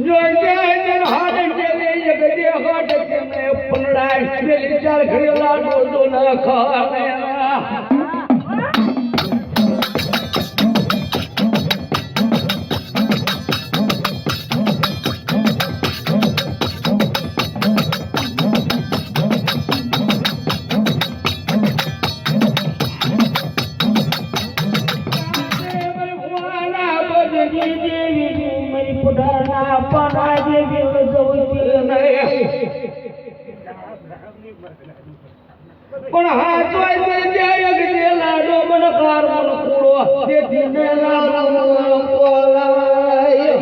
જો જન હાડે જે ગજે હાડે કે પનડાય પેલી ચાર ઘડીલા ડોડો ન ખાને પણ હાથ હોય જાય કે લાડો મન કાર મન કુળો તે ધીમે લાડો કોલાય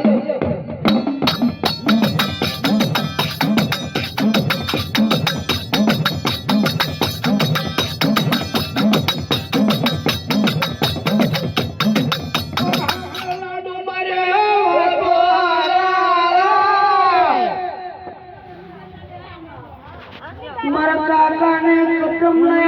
લાડો મારે મારા કાકાને તમને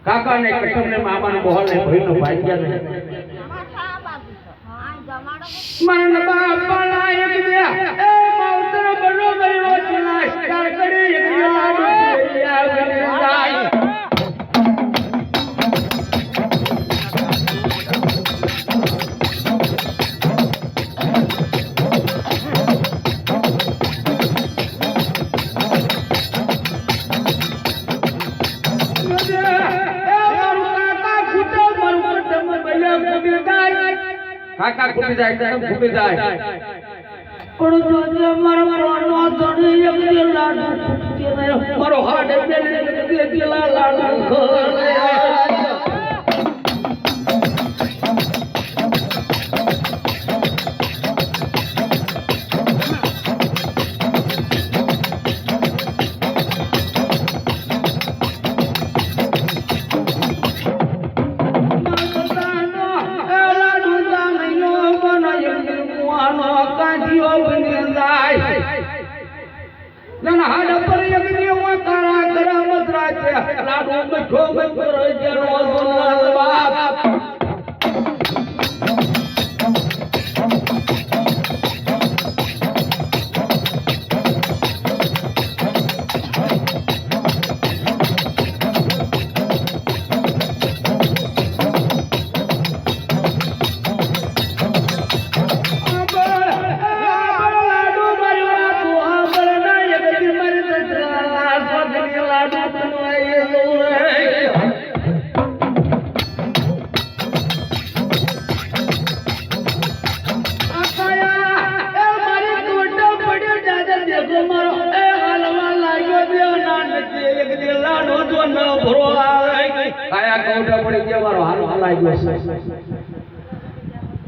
કાકાને કટમને મામાનો બહોળને ભઈનો ભાગ્યા ને મન બાપના એક દે એ માવતર બનો ગયો ચલા સ્ટાર કરી એક લાડો જાય કાકા ખૂટી જાય પણ જો મારો નો ધણી એક દે લાડુ મારો હાડ બે દે લાડુ લાડુ મઠો મઠો જનો દુનિયા બાપ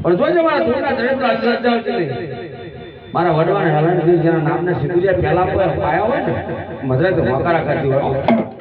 પણ જોજો મારા ધૂળના ધરેન્દ્ર અશ્રદ્ધાવ છે મારા વડવાને હલણ જેના નામને સિંદુરિયા પહેલા પર પાયા હોય ને મધરે તો મકારા કરતી હોય લાડુ